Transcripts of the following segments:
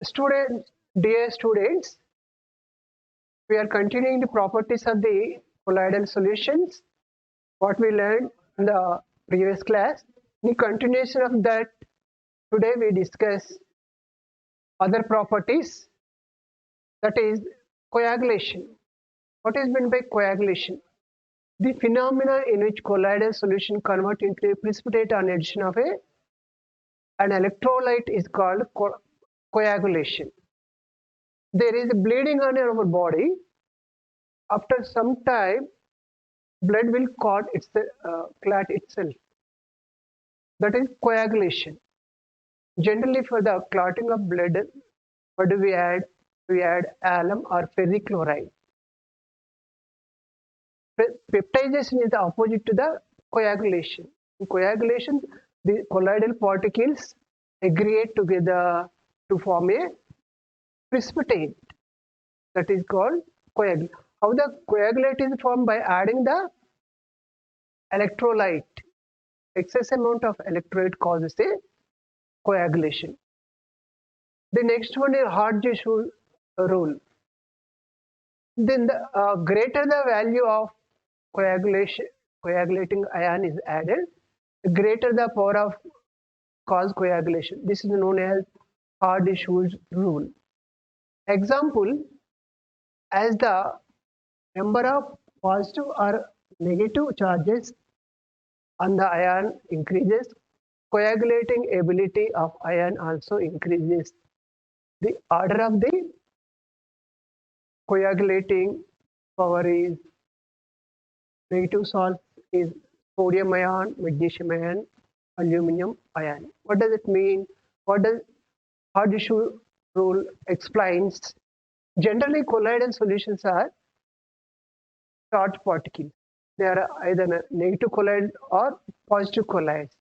Dear students, we are continuing the properties of the colloidal solutions, what we learned in the previous class. In continuation of that, today we discuss other properties, that is coagulation. What is meant by coagulation? The phenomena in which colloidal solution convert into a precipitate on addition of an electrolyte is called coagulation. There is bleeding on our body. After some time, blood will clot itself. That is coagulation. Generally, for the clotting of blood, what do we add? We add alum or ferric chloride. Peptidation is the opposite to the coagulation. In coagulation, the colloidal particles aggregate together to form a precipitate. That is called coagulation. How the coagulate is formed? By adding the electrolyte. Excess amount of electrolyte causes a coagulation. The next one is Hodge's rule. Then the greater the value of coagulating ion is added, the greater the power of cause coagulation. This is known as Hodge's rule. Example, as the number of positive or negative charges on the ion increases, coagulating ability of ion also increases. The order of the coagulating power is negative salts is sodium ion, magnesium ion, aluminum ion. What does it mean? How this rule explains? Generally, colloidal solutions are charged particles. They are either negative colloid or positive colloids.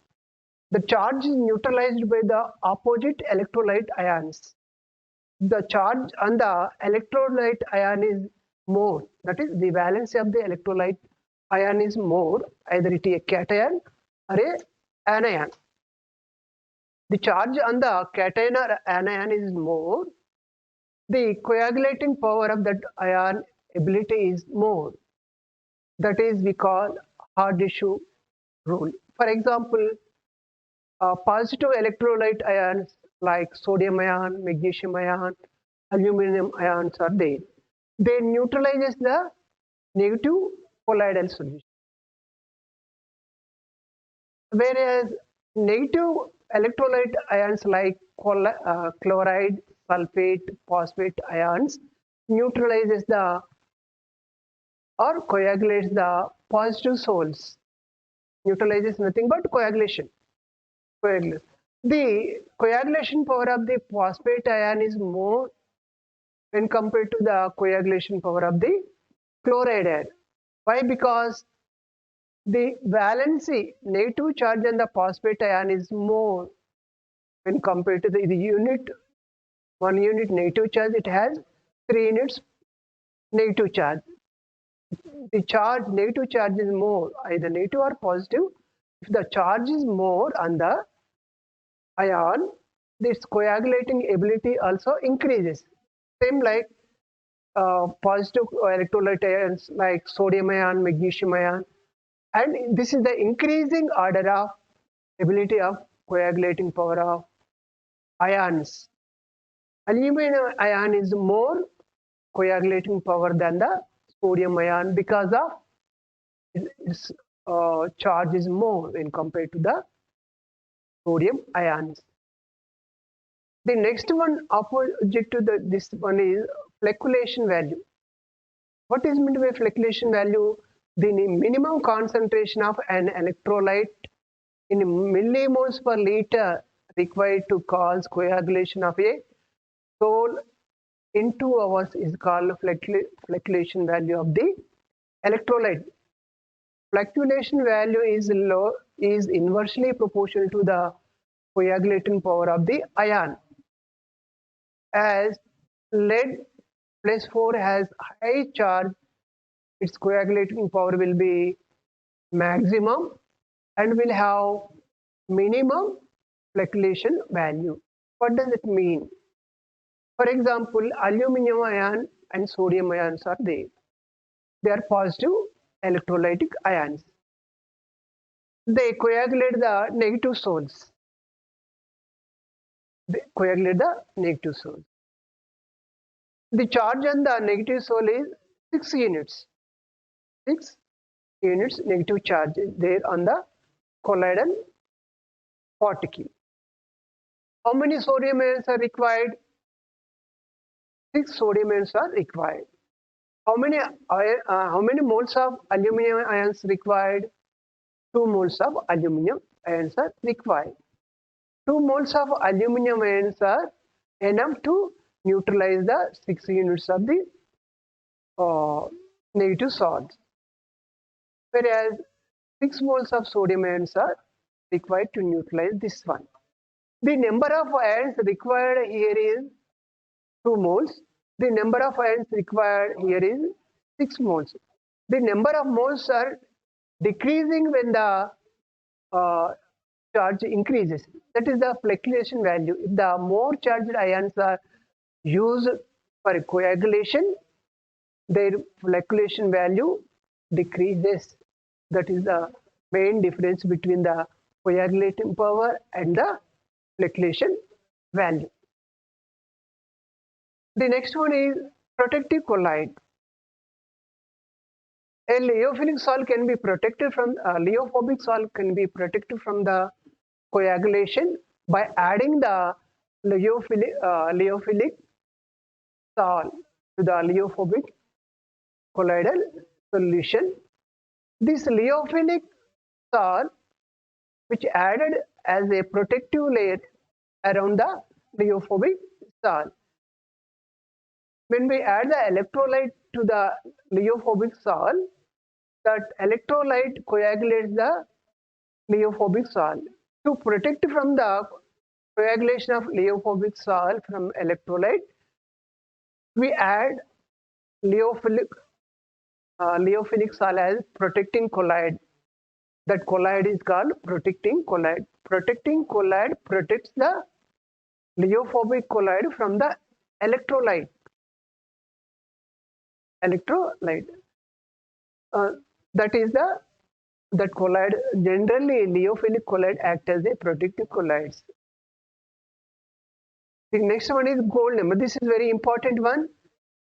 The charge is neutralized by the opposite electrolyte ions. The charge on the electrolyte ion is more. That is, the valency of the electrolyte ion is more. Either it is a cation or an anion. The charge on the cation or anion is more. The coagulating power of that ion ability is more. That is, we call Hodge's rule. For example, positive electrolyte ions like sodium ion, magnesium ion, aluminum ions are there. They neutralizes the negative colloidal solution. Whereas negative electrolyte ions like chloride, sulfate, phosphate ions neutralizes the or coagulates the positive soles. Neutralizes nothing but coagulation. The coagulation power of the phosphate ion is more when compared to the coagulation power of the chloride ion. Why? Because the valency, negative charge on the phosphate ion is more when compared to the unit, 1 unit negative charge, it has 3 units negative charge. The negative charge is more, either negative or positive. If the charge is more on the ion, its coagulating ability also increases. Same like positive electrolyte ions like sodium ion, magnesium ion, and this is the increasing order of ability of coagulating power of ions. Aluminum ion is more coagulating power than the sodium ion because of its charge is more when compared to the sodium ions. The next one opposite to this one is flocculation value. What is meant by flocculation value? The minimum concentration of an electrolyte in millimoles per liter required to cause coagulation of a sol in 2 hours is called flocculation value of the electrolyte. Flocculation value is inversely proportional to the coagulating power of the ion. As lead plus 4 has high charge, its coagulating power will be maximum and will have minimum flocculation value. What does it mean? For example, aluminum ion and sodium ions are there. They are positive electrolytic ions. They coagulate the negative souls. They coagulate the negative souls. The charge on the negative soul is 6 units. 6 units negative charge is there on the colloidal particle. How many sodium ions are required? 6 sodium ions are required. How many moles of aluminum ions required? 2 moles of aluminum ions are required. 2 moles of aluminum ions are enough to neutralize the 6 units of the negative charge, whereas 6 moles of sodium ions are required to neutralize this one. The number of ions required here is 2 moles. The number of ions required here is 6 moles. The number of moles are decreasing when the charge increases. That is the flocculation value. If the more charged ions are used for coagulation, their flocculation value decreases. That is the main difference between the coagulating power and the flocculation value. The next one is protective colloid. A lyophilic salt can be protected from lyophobic salt can be protected from the coagulation by adding the lyophilic salt to the lyophobic colloidal solution. This lyophilic salt, which added as a protective layer around the lyophobic salt. When we add the electrolyte to the lyophobic salt, that electrolyte coagulates the lyophobic salt. To protect from the coagulation of lyophobic salt from electrolyte, we add lyophilic salt as protecting colloid. That colloid is called protecting colloid. Protecting colloid protects the lyophobic colloid from the electrolyte. That colloid, generally lyophilic colloid act as a protective colloids. The next one is gold number. This is very important one.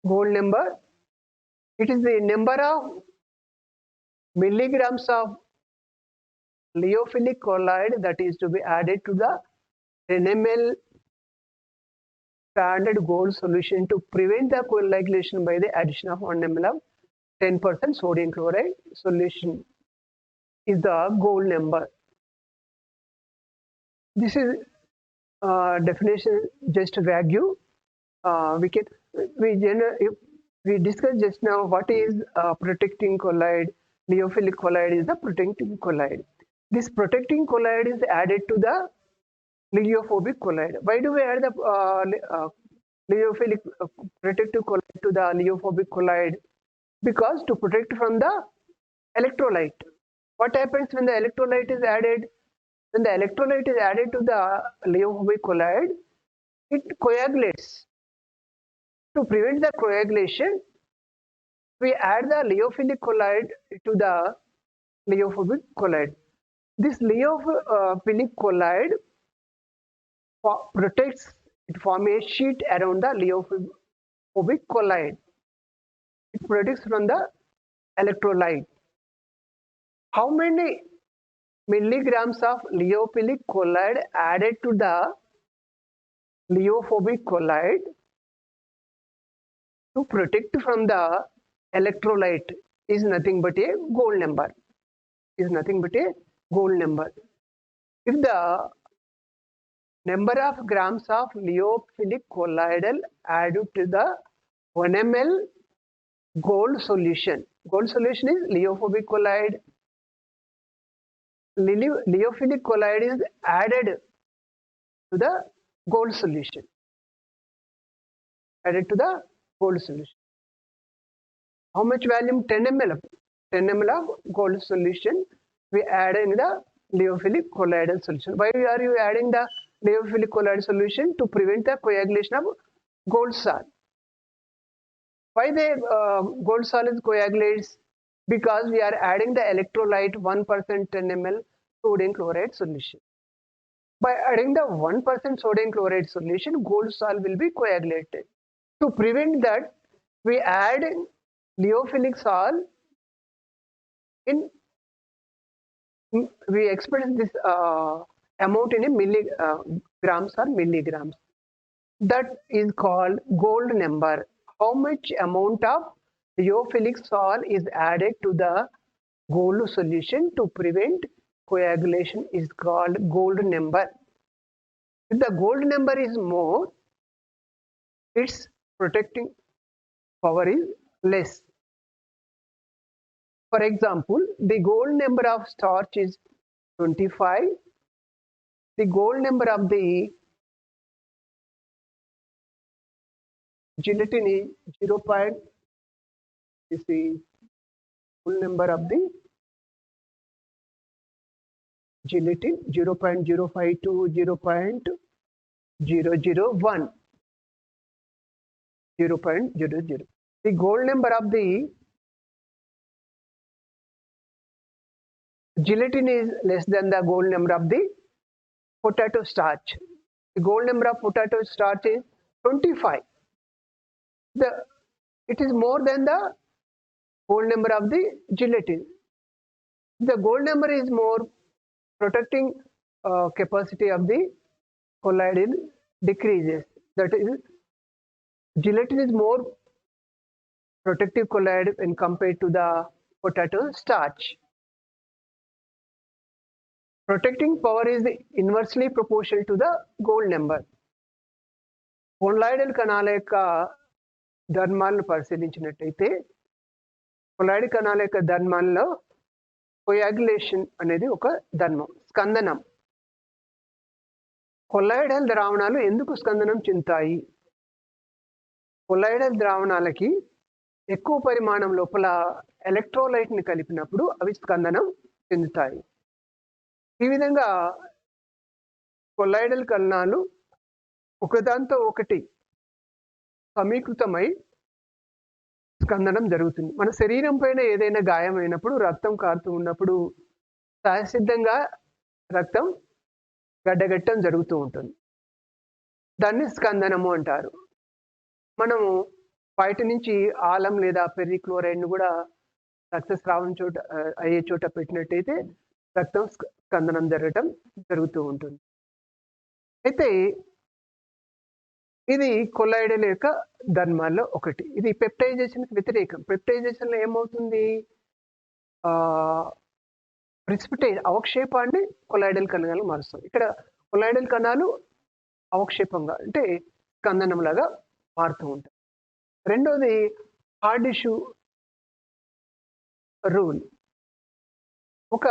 Gold number. It is the number of milligrams of lyophilic colloid that is to be added to the 10 ml standard gold solution to prevent the coagulation by the addition of 1 ml of 10% sodium chloride solution is the gold number. This is definition just vague. We discussed just now what is protecting colloid. Lyophilic colloid is the protecting colloid. This protecting colloid is added to the lyophobic colloid. Why do we add the lyophilic protective colloid to the lyophobic colloid? Because to protect from the electrolyte. What happens when the electrolyte is added? When the electrolyte is added to the lyophobic colloid, it coagulates. To prevent the coagulation, we add the lyophilic colloid to the lyophobic colloid. This lyophilic colloid protects, it forms a sheet around the lyophobic colloid. It protects from the electrolyte. How many milligrams of lyophilic colloid added to the lyophobic colloid to protect from the electrolyte is nothing but a gold number. If the number of grams of lyophilic colloidal added to the 1 ml gold solution. Gold solution is lyophobic colloid. Lyophilic colloid is added to the gold solution. How much volume? 10 ml. 10 ml of gold solution we add in the lyophilic colloidal solution. Why are you adding the lyophilic colloid solution? To prevent the coagulation of gold sol. Why the gold solids coagulates? Because we are adding the electrolyte 1% 10 ml sodium chloride solution. By adding the 1% sodium chloride solution, gold sol will be coagulated. To prevent that, we add lyophilic sol in, we express this amount in a milligrams or milligrams. That is called gold number. How much amount of lyophilic sol is added to the gold solution to prevent coagulation is called gold number. If the gold number is more, its protecting power is less. For example, the gold number of starch is 25. The gold number of the gelatin is 0. This is full number of the gelatin 0.052, 0.001, 0.00. The gold number of the gelatin is less than the gold number of the potato starch. The gold number of potato starch is 25. It is more than the gold number of the gelatin. The gold number is more, protecting capacity of the colloidal decreases. That is, gelatin is more protective colloid when compared to the potato starch. Protecting power is inversely proportional to the gold number. Colloidal కణాల యొక్క ధర్మాలను పరిశీలించినట్టయితే colloid కణాల యొక్క ధర్మాల్లో coagulation అనేది ఒక ధర్మం, స్కందనం. Colloidal ద్రావణాలు ఎందుకు స్కందనం చెందుతాయి? కొల్లాయిడల్ ద్రావణాలకి ఎక్కువ పరిమాణం లోపల ఎలక్ట్రోలైట్ని కలిపినప్పుడు అవి స్కందనం చెందుతాయి. ఈ విధంగా కొల్లాయిడల్ కణాలు ఒకదాంతో ఒకటి సమీకృతమై స్కందనం జరుగుతుంది. మన శరీరం పైన ఏదైనా గాయమైనప్పుడు, రక్తం కారుతూ ఉన్నప్పుడు సహసిద్ధంగా రక్తం గడ్డగట్టడం జరుగుతూ ఉంటుంది. దాన్ని స్కందనము అంటారు. మనము బయట నుంచి ఆలం లేదా పెరిక్లోరైడ్ను కూడా రక్తస్రావం అయ్యే చోట పెట్టినట్టయితే రక్తం స్కందనం జరగటం జరుగుతూ ఉంటుంది. అయితే ఇది కొల్లాయిడల్ యొక్క ధర్మాల్లో ఒకటి. ఇది పెప్టైజేషన్కి వ్యతిరేకం. పెప్టైజేషన్లో ఏమవుతుంది? ప్రిసిపిటేట్ అవక్షేపాన్ని కొల్లాయిడల్ కణాలు మారుస్తాయి. ఇక్కడ కొల్లాయిడల్ కణాలు అవక్షేపంగా అంటే స్కందనంలాగా మారుతూ ఉంటాయి. రెండోది హార్డ్ ఇష్యూ రూల్. ఒక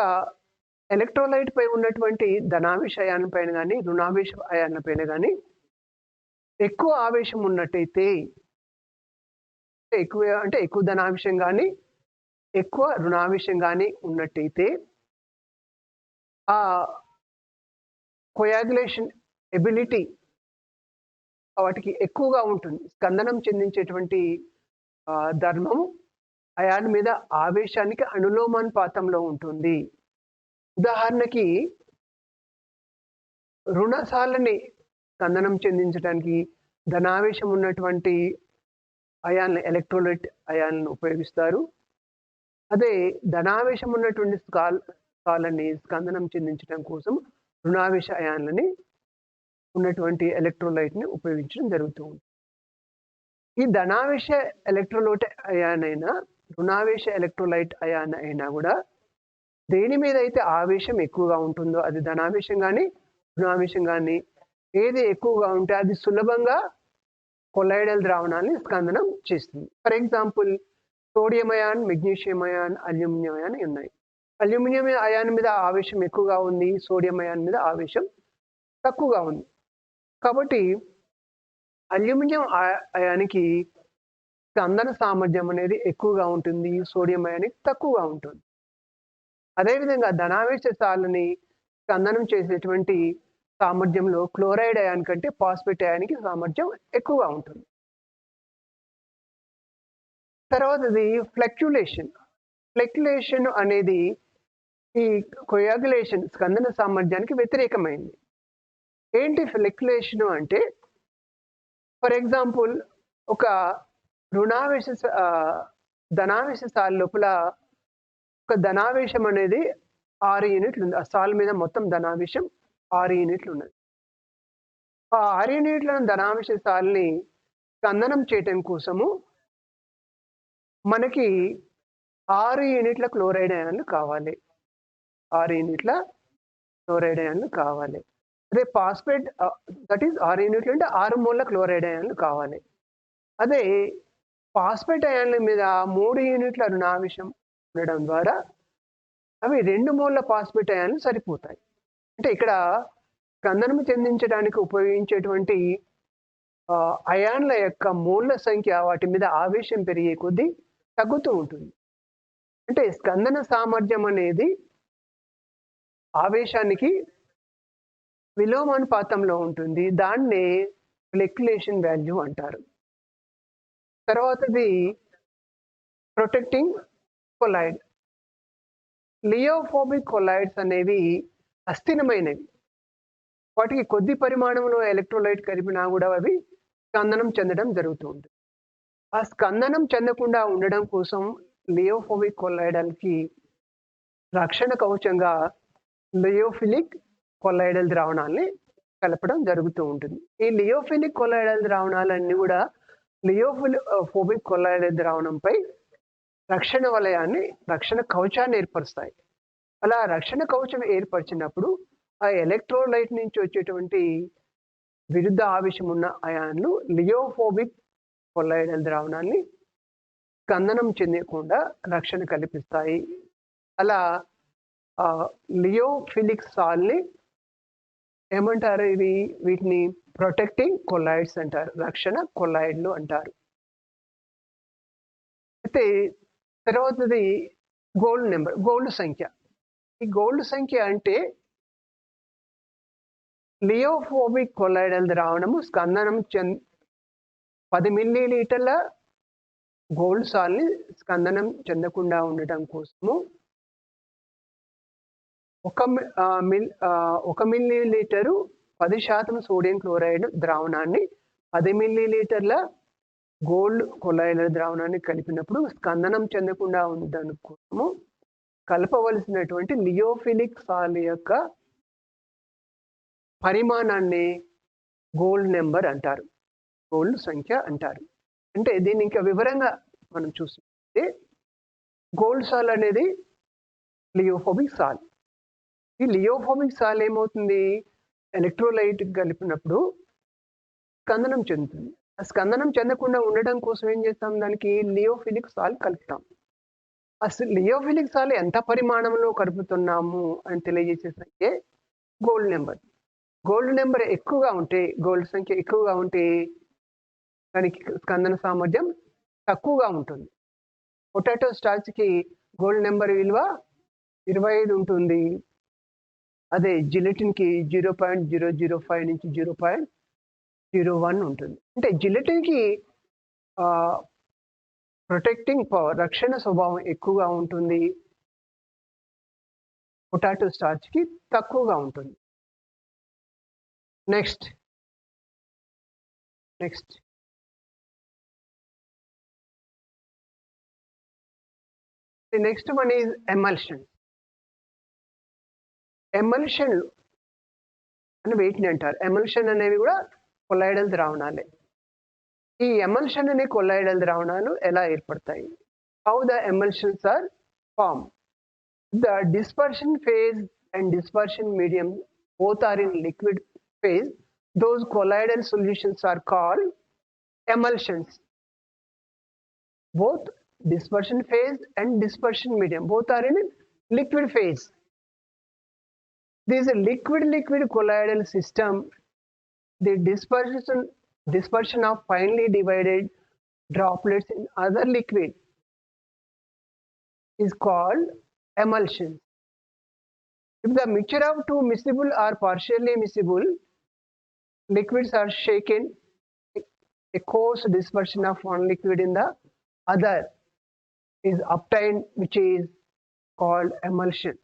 ఎలక్ట్రోలైట్ పై ఉన్నటువంటి ధనావేశ అయాన్ పైన కానీ రుణావేశ అయాన్ల పైన కానీ ఎక్కువ ఆవేశం ఉన్నట్టయితే, ఎక్కువ ధనావేశం కానీ ఎక్కువ రుణావేశం కానీ ఉన్నట్టయితే ఆ కోయాగులేషన్ ఎబిలిటీ వాటికి ఎక్కువగా ఉంటుంది. స్కందనం చెందించేటువంటి ధర్మం అయాన్ మీద ఆవేశానికి అనులోమానుపాతంలో ఉంటుంది. ఉదాహరణకి రుణసాలని స్కందనం చెందించడానికి ధనావేశం ఉన్నటువంటి అయాన్లు, ఎలక్ట్రోలైట్ అయాన్లను ఉపయోగిస్తారు. అదే ధనావేశం ఉన్నటువంటి సాలని స్కందనం చెందించడం కోసం రుణావేశ అయాన్లని ఉన్నటువంటి ఎలక్ట్రోలైట్ని ఉపయోగించడం జరుగుతూ ఉంటుంది. ఈ ధనావేశ ఎలక్ట్రోలైట్ అయాన్ అయినా రుణావేశ ఎలక్ట్రోలైట్ అయాన్ అయినా కూడా దేని మీద అయితే ఆవేశం ఎక్కువగా ఉంటుందో, అది ధనావేశం కానీ రుణావేశం కానీ ఏది ఎక్కువగా ఉంటే అది సులభంగా కొల్లాయిడల్ ద్రావణాన్ని స్కందనం చేస్తుంది. For example sodium ion, magnesium ion, aluminium ion ఉన్నాయి. అల్యూమినియం అయాన్ మీద ఆవేశం ఎక్కువగా ఉంది, సోడియం అయాన్ మీద ఆవేశం తక్కువగా ఉంది. కాబట్టి అల్యూమినియం అయానికి స్కందన సామర్థ్యం అనేది ఎక్కువగా ఉంటుంది, సోడియం అయానికి తక్కువగా ఉంటుంది. అదేవిధంగా ధనావేశ సాలని స్కందనం చేసేటువంటి సామర్థ్యంలో క్లోరైడ్ అయాన్ కంటే ఫాస్ఫేట్ అయాన్కి సామర్థ్యం ఎక్కువగా ఉంటుంది. తర్వాతది ఫ్లక్యులేషన్. ఫ్లక్యులేషన్ అనేది ఈ కోయాగులేషన్ స్కందన సామర్థ్యానికి వ్యతిరేకమైంది. ఏంటి ఫ్లక్యులేషన్ అంటే, ఫర్ ఎగ్జాంపుల్ ఒక రుణావేశ ధనావేశ సాల్ లోపల ఒక ధనావేశం అనేది 6 యూనిట్లు ఉంది. ఆ సాల్ మీద మొత్తం ధనావేశం 6 యూనిట్లు ఉన్నది. ఆ 6 యూనిట్ల ధనావేశ సాల్ని స్కందనం చేయటం కోసము మనకి 6 యూనిట్ల క్లోరైడ్ అయాన్లు కావాలి. 6 యూనిట్ల క్లోరైడ్ అయాన్లు కావాలి. అదే ఫాస్ఫేట్ దట్ ఈస్ 6 యూనిట్లు అంటే 6 మోల్ల క్లోరైడ్ అయాన్లు కావాలి. అదే ఫాస్ఫేట్ అయాన్ల మీద 3 యూనిట్ల రుణావేశం ఉండడం ద్వారా అవి 2 మోల్ల ఫాస్ఫేట్ అయాన్లు సరిపోతాయి. అంటే ఇక్కడ స్కందనం చెందించడానికి ఉపయోగించేటువంటి అయాన్ల యొక్క మోల్ల సంఖ్య వాటి మీద ఆవేశం పెరిగే కొద్దీ తగ్గుతూ ఉంటుంది. అంటే స్కందన సామర్థ్యం అనేది ఆవేశానికి విలోమానుపాతంలో ఉంటుంది. దాన్నే ఫ్లక్యులేషన్ వాల్యూ అంటారు. తర్వాతది ప్రొటెక్టింగ్ కొలాయిడ్. లియోఫోబిక్ కొలాయిడ్స్ అనేవి అస్థిరమైనవి. వాటికి కొద్ది పరిమాణంలో ఎలక్ట్రోలైట్ కలిపినా కూడా అవి స్కందనం చెందడం జరుగుతూ ఉంటుంది. ఆ స్కందనం చెందకుండా ఉండడం కోసం లియోఫోబిక్ కొలాయిడల్కి రక్షణ కవచంగా లియోఫిలిక్ కొలాయిడల్ ద్రావణాలని కలపడం జరుగుతూ ఉంటుంది. ఈ లియోఫిలిక్ కొలాయిడల్ ద్రావణాలన్నీ కూడా లియోఫోబిక్ కొలాయిడల్ ద్రావణంపై రక్షణ వలయాన్ని, రక్షణ కవచాన్ని ఏర్పరుస్తాయి. అలా రక్షణ కవచం ఏర్పరిచినప్పుడు ఆ ఎలక్ట్రోలైట్ నుంచి వచ్చేటువంటి విరుద్ధ ఆవేశం ఉన్న అయాన్లు లియోఫోబిక్ కొలాయిడల్ ద్రావణాన్ని స్కందనం చెందకుండా రక్షణ కల్పిస్తాయి. అలా లియోఫిలిక్ సాల్ని ఏమంటారు? వీటిని ప్రొటెక్టింగ్ కొలాయిడ్స్ అంటారు, రక్షణ కొలాయిడ్లు అంటారు. అయితే తర్వాతది గోల్డ్ నెంబర్, గోల్డ్ సంఖ్య. ఈ గోల్డ్ సంఖ్య అంటే లియోఫోబిక్ కొలాయిడల్ ద్రావణము స్కందనం 10 మిల్లీలీటర్ల గోల్డ్ సాల్ని స్కందనం చెందకుండా ఉండటం కోసము 1 మిల్లీలీటరు 10% సోడియం క్లోరైడ్ ద్రావణాన్ని 10 మిల్లీలీటర్ల గోల్డ్ కొలాయిడల్ ద్రావణాన్ని కలిపినప్పుడు స్కందనం చెందకుండా ఉండడానికి కోసము కలపవలసినటువంటి లియోఫిలిక్ సాల్ యొక్క పరిమాణాన్ని గోల్డ్ నెంబర్ అంటారు, గోల్డ్ సంఖ్య అంటారు. అంటే దీన్ని ఇంకా వివరంగా మనం చూస్తే గోల్డ్ సాల్ అనేది లియోఫోబిక్ సాల్. ఈ లియోఫోబిక్ సాల్ ఏమవుతుంది? ఎలక్ట్రోలైట్ కలిపినప్పుడు స్కందనం చెందుతుంది. ఆ స్కందనం చెందకుండా ఉండడం కోసం ఏం చేస్తాం? దానికి లియోఫిలిక్ సాల్ కలుపుతాం. అసలు లియోఫిలిక్ సాల్ ఎంత పరిమాణంలో కలుపుతున్నాము అని తెలియజేసే సంఖ్య గోల్డ్ నెంబర్. గోల్డ్ నెంబర్ ఎక్కువగా ఉంటే, గోల్డ్ సంఖ్య ఎక్కువగా ఉంటే దానికి స్కందన సామర్థ్యం తక్కువగా ఉంటుంది. పొటాటో స్టార్చ్కి గోల్డ్ నెంబర్ విలువ 25 ఉంటుంది. అదే జిలెటిన్కి 0.005 నుంచి 0.01 ఉంటుంది. అంటే జిలెటిన్కి ప్రొటెక్టింగ్ పవర్, రక్షణ స్వభావం ఎక్కువగా ఉంటుంది. పొటాటో స్టార్చ్కి తక్కువగా ఉంటుంది. Next the next one is emulsion. Emulsion అని వీటిని అంటారు. ఎమల్షన్ అనేవి కూడా కొలాయిడల్ ద్రావణాలే. ఈ ఎమల్షన్ అనే కొలాయిడల్ ద్రావణాలు ఎలా ఏర్పడతాయి? How the emulsions are form? The dispersion phase and dispersion medium both are in liquid phase. Those colloidal solutions are called emulsions. Both dispersion phase and dispersion medium both are in liquid phase. This is a liquid colloidal system. The dispersion of finely divided droplets in other liquid is called emulsion. If the mixture of two miscible or partially miscible liquids are shaken, a coarse dispersion of one liquid in the other is obtained, which is called emulsion.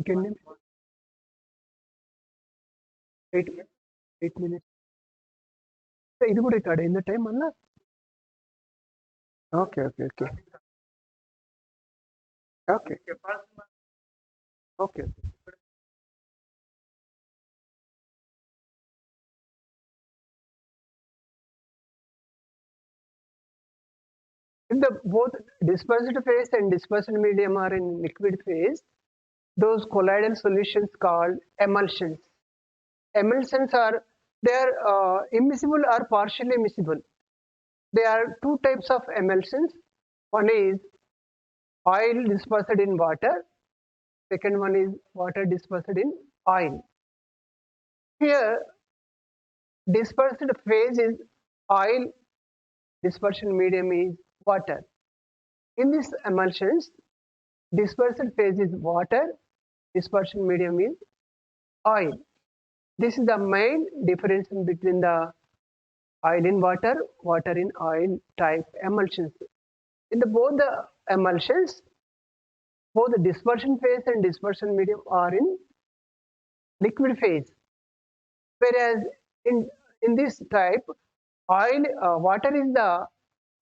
Can you 8 minutes? ఇది కూడా ఇక్కడ in the time అన్నా. Okay, okay, okay. Okay. Okay. If the both dispersed phase and dispersed medium are in liquid phase, those colloidal solutions called emulsions. Emulsions are they are immiscible or partially miscible. There are two types of emulsions. One is oil dispersed in water. Second one is water dispersed in oil. Here, dispersed phase is oil, dispersion medium is water. In these emulsions, dispersed phase is water, dispersion medium is oil. This is the main difference between the oil in water, water in oil type emulsions. In both the emulsions, both the dispersion phase and dispersion medium are in liquid phase. Whereas in this type, water is the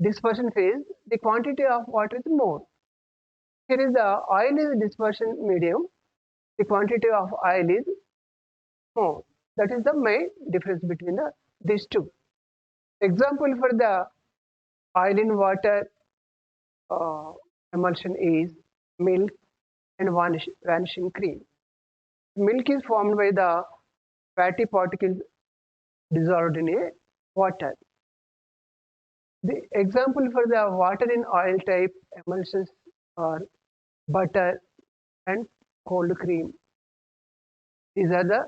dispersion phase, the quantity of water is more. Here is the oil is dispersion medium, the quantity of oil is more. That is the main difference between these two. Example for the oil in water emulsion is milk and vanishing cream. Milk is formed by the fatty particles dissolved in a water. The example for the water in oil type emulsions are butter and cold cream. These are the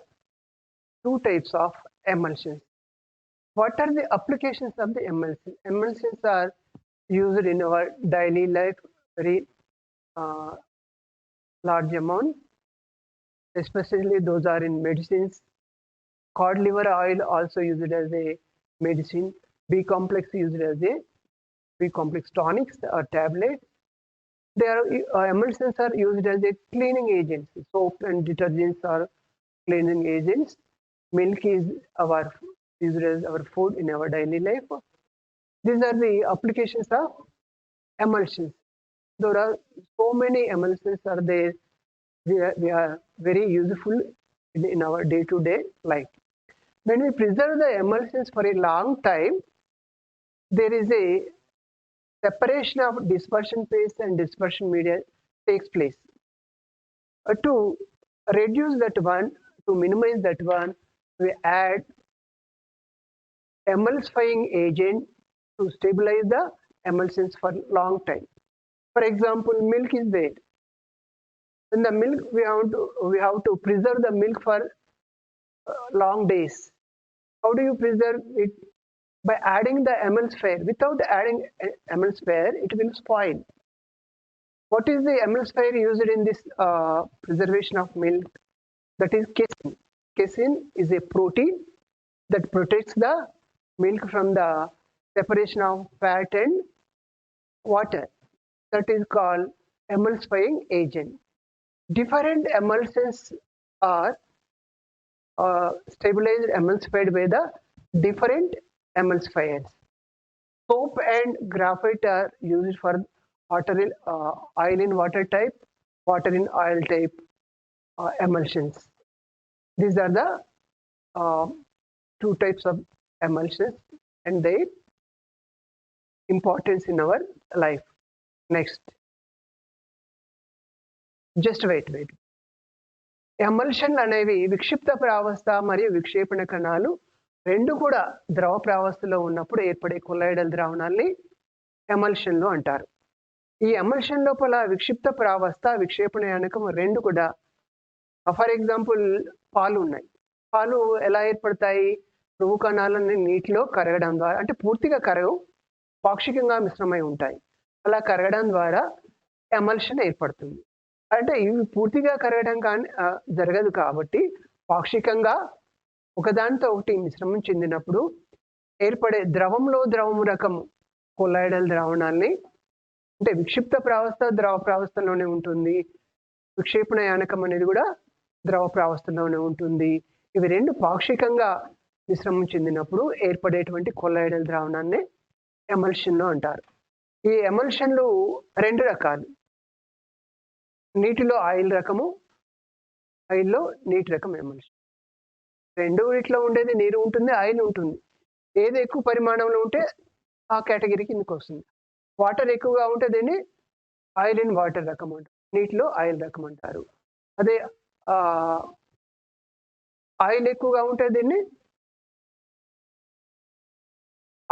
two types of emulsions. What are the applications of the emulsions? Emulsions are used in our daily life very uh, large amount, especially those are in medicines. Cod liver oil also used as a medicine. B complex used as a B complex tonics or tablets. Emulsions are used as a cleaning agents. Soap and detergents are cleaning agents. Milk is used as our food in our daily life. These are the applications of emulsions. There are so many emulsions are there. We are very useful in our day-to-day life. When we preserve the emulsions for a long time, there is a separation of dispersion phase and dispersion media takes place. To reduce that one, to minimize that one, we add emulsifying agent to stabilize the emulsions for long time. For example, milk is there. In the milk, we have to preserve the milk for long days. How do you preserve it? By adding the emulsifier. Without adding emulsifier, it will spoil. What is the emulsifier used in this preservation of milk? That is casein. Casein is a protein that protects the milk from the separation of fat and water. That is called emulsifying agent. Different emulsions are stabilized, emulsified by the different emulsifiers. Soap and graphite are used for oil in water type, water in oil type emulsions. These are the two types of emulsions and their importance in our life. Next. Just wait. ఎమల్షన్లు అనేవి విక్షిప్త ప్రావస్థ మరియు విక్షేపణ కణాలు రెండు కూడా ద్రవ ప్రావస్థలో ఉన్నప్పుడు ఏర్పడే colloidal ద్రావణాన్ని ఎమల్షన్లు అంటారు. ఈ ఎమల్షన్ లోపల విక్షిప్త ప్రావస్థ విక్షేపణ యానకం రెండు కూడా, ఫర్ ఎగ్జాంపుల్ పాలు ఉన్నాయి. పాలు ఎలా ఏర్పడతాయి? నువ్వు కణాలని నీటిలో కరగడం ద్వారా, అంటే పూర్తిగా కరగవు, పాక్షికంగా మిశ్రమై ఉంటాయి. అలా కరగడం ద్వారా ఎమల్షన్ ఏర్పడుతుంది. అంటే ఇవి పూర్తిగా కరగడం కానీ జరగదు కాబట్టి పాక్షికంగా ఒకదానితో ఒకటి మిశ్రమం చెందినప్పుడు ఏర్పడే ద్రవంలో ద్రవం రకము కొలాయిడల్ ద్రావణాన్ని, అంటే విక్షిప్త ప్రావస్థ ద్రవ ప్రావస్థలోనే ఉంటుంది, విక్షేపణ యానకం అనేది కూడా ద్రవ ప్రావస్థలోనే ఉంటుంది. ఇవి రెండు పాక్షికంగా మిశ్రమం చెందినప్పుడు ఏర్పడేటువంటి కొలాయిడల్ ద్రావణాన్ని ఎమల్షన్లు అంటారు. ఈ ఎమల్షన్లు రెండు రకాలు. నీటిలో ఆయిల్ రకము, ఆయిల్లో నీటి రకం ఎమల్షన్. రెండు వీటిలో ఉండేది నీరు ఉంటుంది, ఆయిల్ ఉంటుంది. ఏది ఎక్కువ పరిమాణంలో ఉంటే ఆ కేటగిరీ కిందకి వస్తుంది. వాటర్ ఎక్కువగా ఉంటే దీన్ని ఆయిల్ ఇన్ వాటర్ రకం అంటారు, నీటిలో ఆయిల్ రకం అంటారు. అదే ఆయిల్ ఎక్కువగా ఉంటే దీన్ని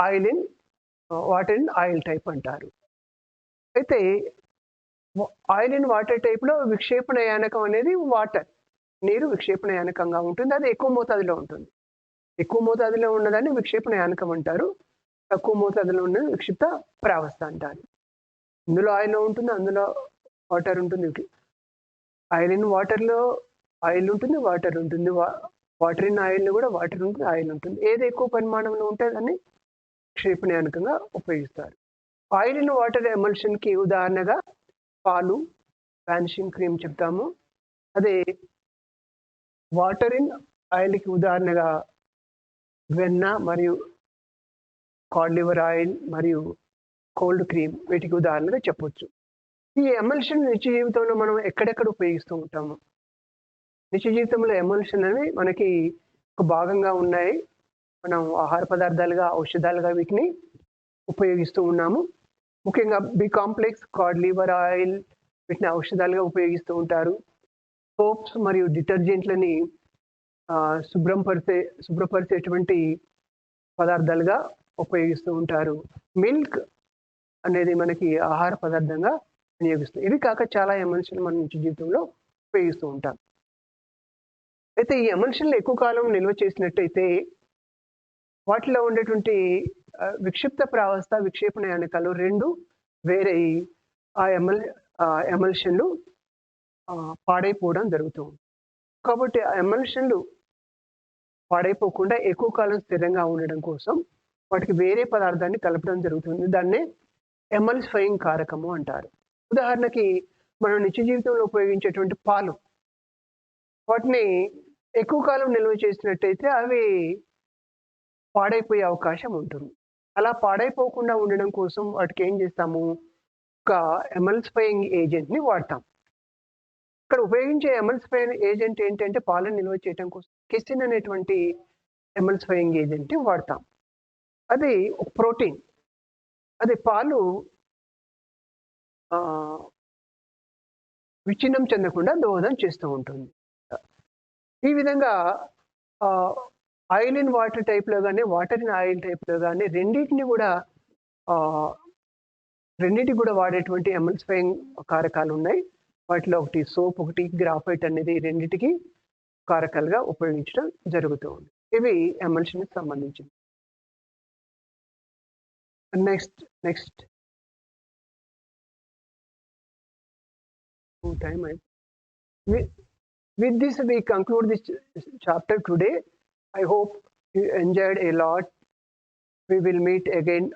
oil in water in oil type అంటారు. అయితే ఆయిల్ ఇన్ వాటర్ టైప్లో విక్షేపణ యానకం అనేది వాటర్, నీరు విక్షేపణ యానకంగా ఉంటుంది. అది ఎక్కువ మోతాదులో ఉంటుంది. ఎక్కువ మోతాదులో ఉన్నదాన్ని విక్షేపణ యానకం అంటారు, తక్కువ మోతాదులో ఉన్నది విక్షిప్త ప్రావస్థ అంటారు. ఇందులో ఆయిల్ ఉంటుంది, అందులో వాటర్ ఉంటుంది. ఆయిల్ ఇన్ వాటర్లో ఆయిల్ ఉంటుంది, వాటర్ ఉంటుంది. వాటర్ ఇన్ ఆయిల్లో కూడా వాటర్ ఉంటుంది, ఆయిల్ ఉంటుంది. ఏది ఎక్కువ పరిమాణంలో ఉంటే దాన్ని విక్షేపణ యానకంగా ఉపయోగిస్తారు. ఆయిల్ ఇన్ వాటర్ ఎమల్షన్కి ఉదాహరణగా పాలు, వానిషింగ్ క్రీమ్ చెప్తాము. అదే వాటర్ ఇన్ ఆయిల్కి ఉదాహరణగా వెన్న మరియు కాడ్ లివర్ ఆయిల్ మరియు కోల్డ్ క్రీమ్ వీటికి ఉదాహరణగా చెప్పొచ్చు. ఈ ఎమల్షన్ నిత్య జీవితంలో మనం ఎక్కడెక్కడ ఉపయోగిస్తూ ఉంటాము. నిత్య జీవితంలో ఎమల్షన్ అనేవి మనకి ఒక భాగంగా ఉన్నాయి. మనం ఆహార పదార్థాలుగా, ఔషధాలుగా వీటిని ఉపయోగిస్తూ ఉన్నాము. ముఖ్యంగా B complex, cod liver oil వీటిని ఔషధాలుగా ఉపయోగిస్తూ ఉంటారు. సోప్స్ మరియు డిటర్జెంట్లని శుభ్రపరిచేటువంటి పదార్థాలుగా ఉపయోగిస్తూ ఉంటారు. మిల్క్ అనేది మనకి ఆహార పదార్థంగా వినియోగిస్తుంది. ఇవి కాక చాలా ఎమల్షన్లు మన నిత్య జీవితంలో ఉపయోగిస్తూ ఉంటాం. అయితే ఈ ఎమల్షన్లు ఎక్కువ కాలం నిల్వ చేసినట్టయితే వాటిలో ఉండేటువంటి విక్షిప్త ప్రావస్థ, విక్షేపణ యానకాలు 2 వేరే ఆ ఎమల్షన్లు పాడైపోవడం జరుగుతుంది. కాబట్టి ఆ ఎమల్షన్లు పాడైపోకుండా ఎక్కువ కాలం స్థిరంగా ఉండడం కోసం వాటికి వేరే పదార్థాన్ని కలపడం జరుగుతుంది. దాన్నే ఎమల్సిఫైయింగ్ కారకము అంటారు. ఉదాహరణకి మనం నిత్య జీవితంలో ఉపయోగించేటువంటి పాలు, వాటిని ఎక్కువ కాలం నిల్వ చేసినట్టయితే అవి పాడైపోయే అవకాశం ఉంటుంది. అలా పాడైపోకుండా ఉండడం కోసం వాటికి ఏం చేస్తాము, ఒక ఎమల్సిఫైయింగ్ ఏజెంట్‌ని వాడతాం. ఇక్కడ ఉపయోగించే ఎమల్సిఫైయింగ్ ఏజెంట్ ఏంటంటే పాలను నిల్వ చేయడం కోసం కెసిన్ అనేటువంటి ఎమల్సిఫైయింగ్ ఏజెంట్‌ని వాడతాం. అది ఒక ప్రోటీన్. అది పాలు విచ్ఛిన్నం చెందకుండా దోహదం చేస్తూ ఉంటుంది. ఈ విధంగా ఆయిల్ ఇన్ వాటర్ టైప్‌లో గాని, వాటర్ ఇన్ ఆయిల్ టైప్‌లో గాని రెండిటికి కూడా వాడేటువంటి ఎమల్సిఫైయింగ్ కారకాలు ఉన్నాయి. వాటిలో ఒకటి సోప్, ఒకటి గ్రాఫైట్ అనేది రెండిటికి కారకాలుగా ఉపయోగించడం జరుగుతూ ఉంది. ఇవి ఎమల్షన్‌కి సంబంధించింది. Next time with this we conclude this chapter today. I hope you enjoyed a lot. We will meet again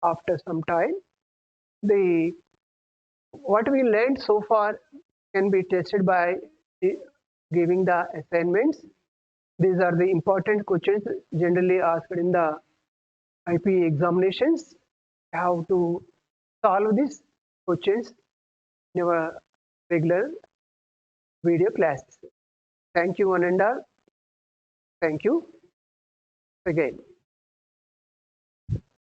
after some time. What we learned so far can be tested by giving the assignments. These are the important questions generally asked in the IP examinations. How to solve these questions in our regular video classes. Thank you, Ananda. Thank you again.